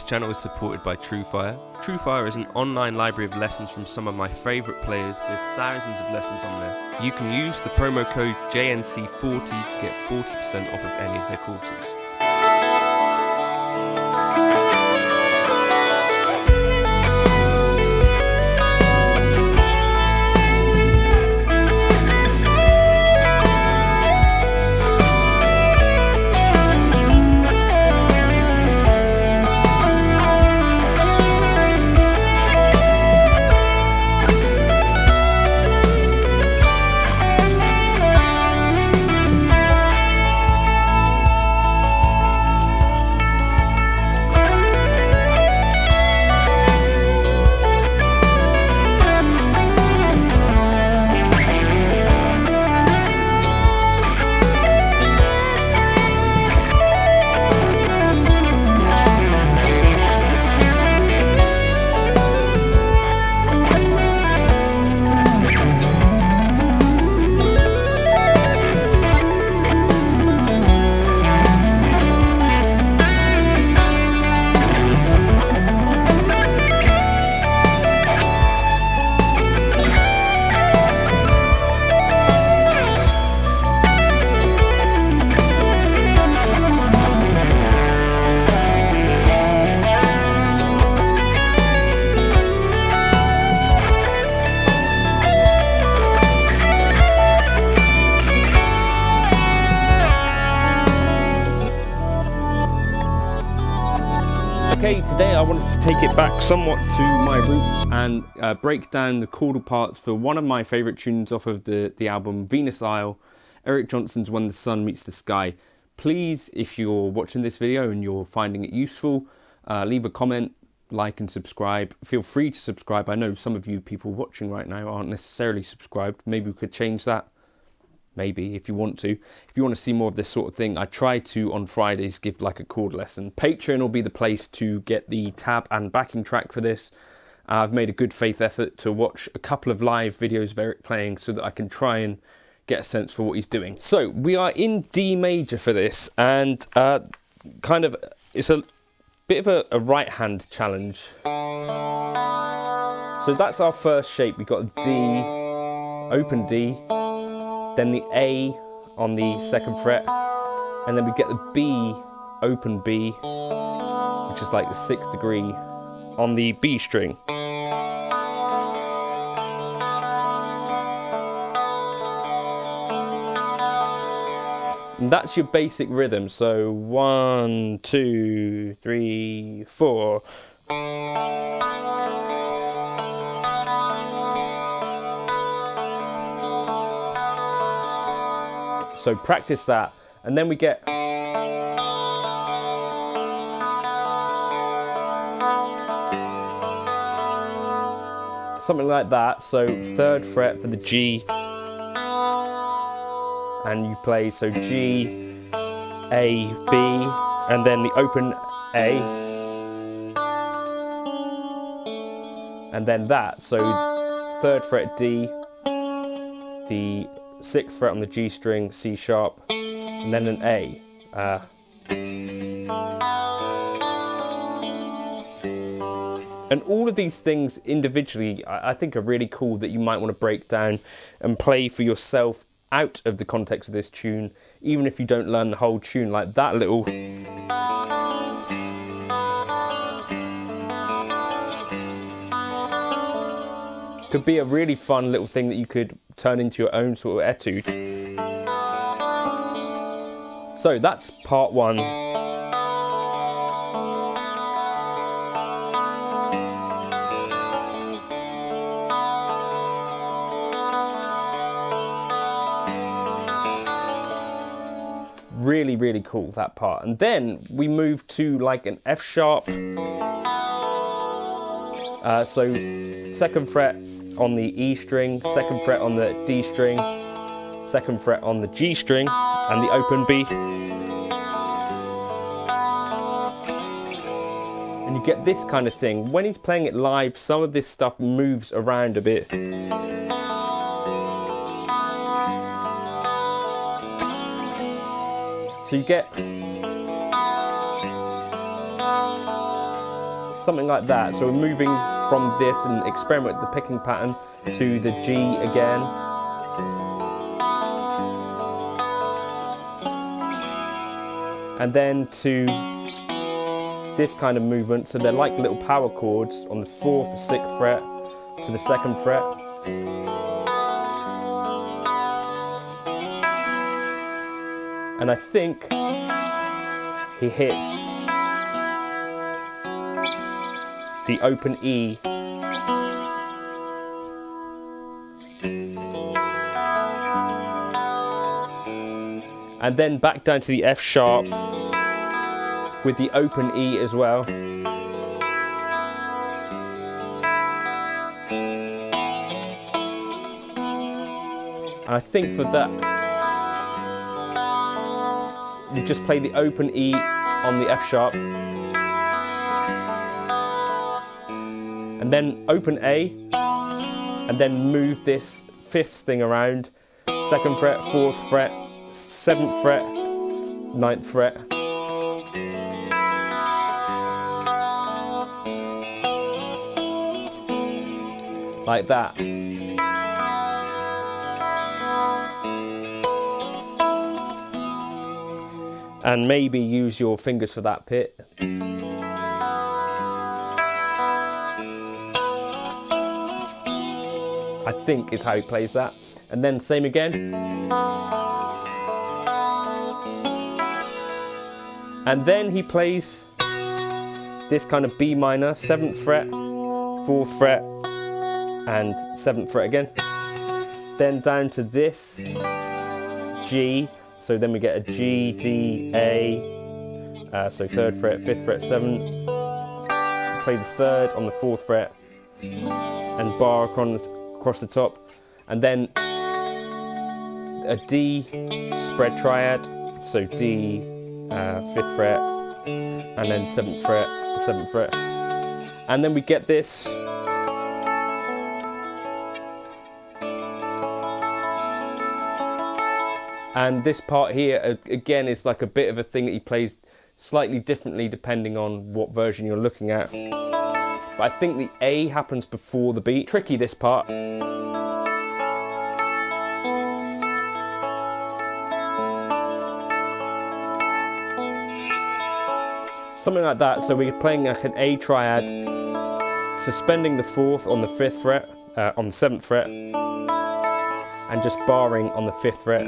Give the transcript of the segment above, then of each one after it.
This channel is supported by TrueFire. TrueFire is an online library of lessons from some of my favourite players. There's thousands of lessons on there. You can use the promo code JNC40 to get 40% off of any of their courses. Okay, today I wanted to take it back somewhat to my roots and break down the chordal parts for one of my favourite tunes off of the album Venus Isle, Eric Johnson's When the Sun Meets the Sky. Please, if you're watching this video and you're finding it useful, leave a comment, like and subscribe. Feel free to subscribe. I know some of you people watching right now aren't necessarily subscribed. Maybe we could change that. Maybe, if you want to. If you want to see more of this sort of thing, I try to, on Fridays, give like a chord lesson. Patreon will be the place to get the tab and backing track for this. I've made a good faith effort to watch a couple of live videos of Eric playing so that I can try and get a sense for what he's doing. So, we are in D major for this, and it's a bit of a right-hand challenge. So that's our first shape. We've got a D, open D, then the A on the 2nd fret, and then we get the B, open B, which is like the 6th degree on the B string. And that's your basic rhythm, so 1, 2, 3, 4. So practice that, and then we get something like that. So 3rd fret for the G, and you play so G, A, B, and then the open A, and then that. So 3rd fret D, the 6th fret on the G string, C sharp, and then an A. And all of these things individually, I think are really cool that you might want to break down and play for yourself out of the context of this tune, even if you don't learn the whole tune. Like that little could be a really fun little thing that you could turn into your own sort of etude. So that's part 1. Really, really cool, that part. And then we move to like an F sharp. So 2nd fret on the E string, 2nd fret on the D string, 2nd fret on the G string, and the open B. And you get this kind of thing. When he's playing it live, some of this stuff moves around a bit. So you get something like that. So we're moving from this and experiment with the picking pattern to the G again. And then to this kind of movement, so they're like little power chords on the 4th, the 6th fret to the 2nd fret. And I think he hits the open E. And then back down to the F sharp with the open E as well. And I think for that, you just play the open E on the F sharp. And then open A, and then move this 5th thing around. 2nd fret, 4th fret, 7th fret, 9th fret. Like that. And maybe use your fingers for that pit. I think is how he plays that. And then same again. And then he plays this kind of B minor, 7th fret, 4th fret, and 7th fret again. Then down to this G, so then we get a G, D, A, so 3rd fret, 5th fret, 7th. Play the 3rd on the 4th fret, and bar across the top. And then a D spread triad, so D, 5th fret, and then 7th fret, 7th fret. And then we get this. And this part here, again, is like a bit of a thing that he plays slightly differently depending on what version you're looking at. But I think the A happens before the beat. Tricky, this part. Something like that, so we're playing like an A triad, suspending the 4th on the 5th fret, on the 7th fret, and just barring on the 5th fret.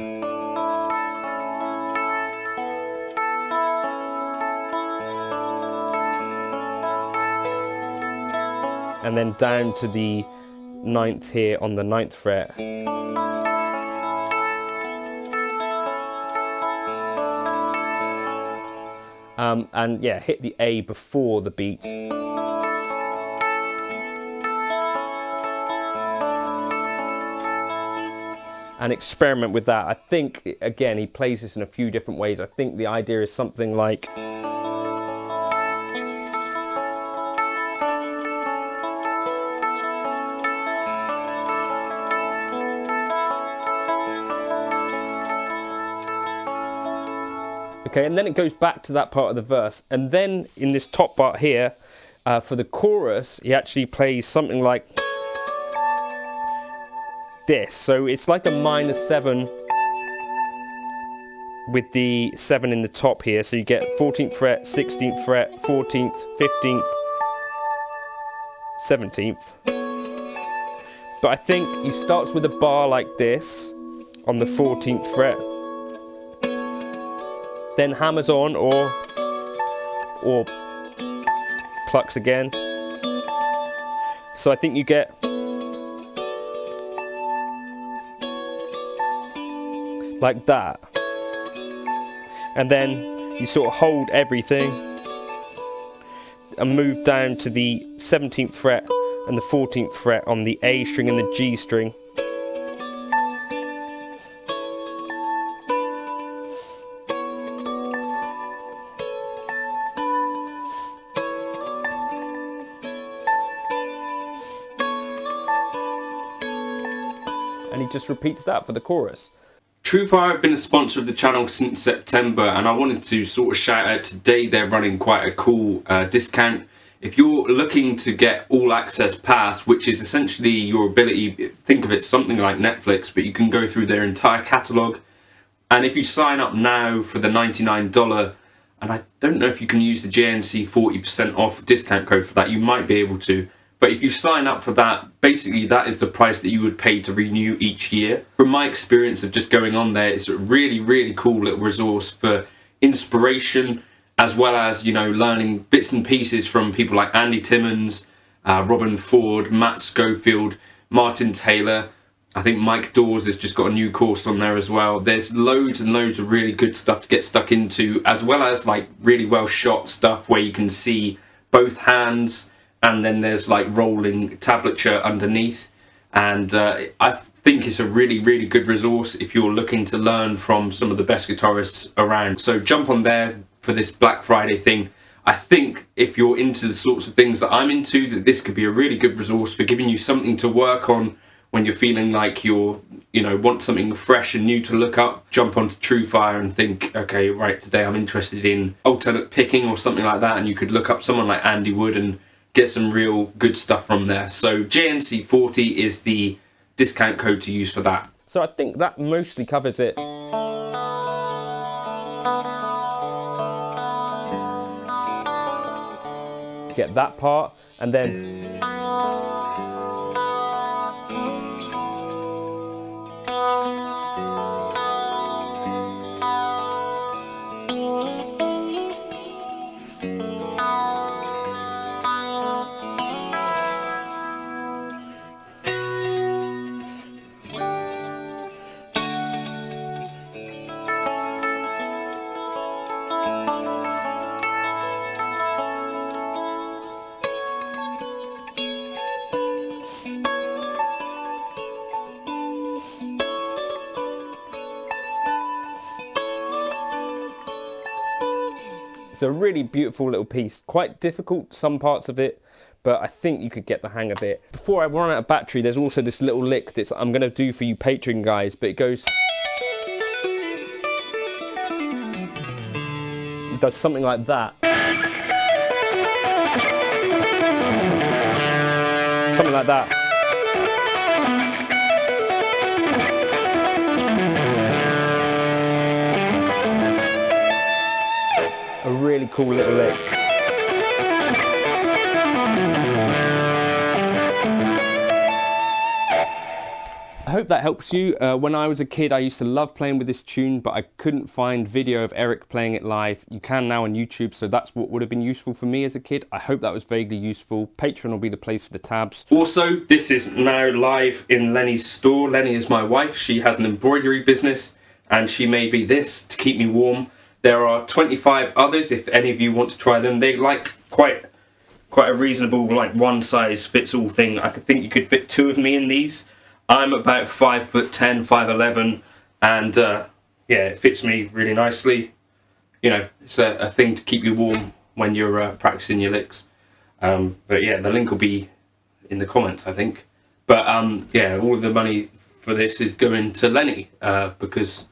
And then down to the 9th here on the 9th fret. And yeah, hit the A before the beat. And experiment with that. I think, again, he plays this in a few different ways. I think the idea is something like... Okay, and then it goes back to that part of the verse. And then in this top part here, for the chorus, he actually plays something like this. So it's like a -7 with the 7 in the top here. So you get 14th fret, 16th fret, 14th, 15th, 17th. But I think he starts with a bar like this on the 14th fret. Then hammers on or plucks again. So I think you get like that. And then you sort of hold everything and move down to the 17th fret and the 14th fret on the A string and the G string. And he just repeats that for the chorus. TrueFire have been a sponsor of the channel since September, and I wanted to sort of shout out today they're running quite a cool discount. if you're looking to get all access pass, which is essentially your ability, think of it something like Netflix, but you can go through their entire catalogue. And if you sign up now for the $99, and I don't know if you can use the JNC 40% off discount code for that, you might be able to. But if you sign up for that, basically that is the price that you would pay to renew each year. From my experience of just going on there, it's a really, really cool little resource for inspiration, as well as, you know, learning bits and pieces from people like Andy Timmons, Robin Ford, Matt Schofield, Martin Taylor. I think Mike Dawes has just got a new course on there as well. There's loads and loads of really good stuff to get stuck into, as well as like really well shot stuff where you can see both hands, and then there's like rolling tablature underneath. And I think it's a really, really good resource if you're looking to learn from some of the best guitarists around. So jump on there for this Black Friday thing. I think if you're into the sorts of things that I'm into, that this could be a really good resource for giving you something to work on when you're feeling like you're, you know, want something fresh and new to look up. Jump onto TrueFire and think, okay, right, today I'm interested in alternate picking or something like that, and you could look up someone like Andy Wood and get some real good stuff from there. So JNC 40 is the discount code to use for that. So I think that mostly covers it. Get that part, and then it's a really beautiful little piece. Quite difficult, some parts of it, but I think you could get the hang of it. Before I run out of battery, there's also this little lick that I'm going to do for you Patreon guys, but it goes... It does something like that. Something like that. A really cool little lick. I hope that helps you. When I was a kid, I used to love playing with this tune, but I couldn't find video of Eric playing it live. You can now on YouTube, so that's what would have been useful for me as a kid. I hope that was vaguely useful. Patreon will be the place for the tabs. Also, this is now live in Lenny's store. Lenny is my wife. She has an embroidery business, and she made me this to keep me warm. There are 25 others if any of you want to try them. They like quite a reasonable, like one size fits all thing. I think you could fit two of me in these. I'm about 5'10", 5'11", and yeah, it fits me really nicely. You know, it's a thing to keep you warm when you're practicing your licks. But yeah, the link will be in the comments, I think. But yeah, all of the money for this is going to Lenny because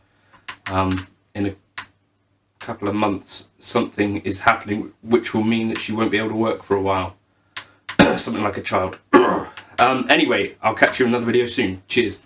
in a couple of months something is happening which will mean that she won't be able to work for a while. Something like a child. Anyway, I'll catch you in another video soon. Cheers.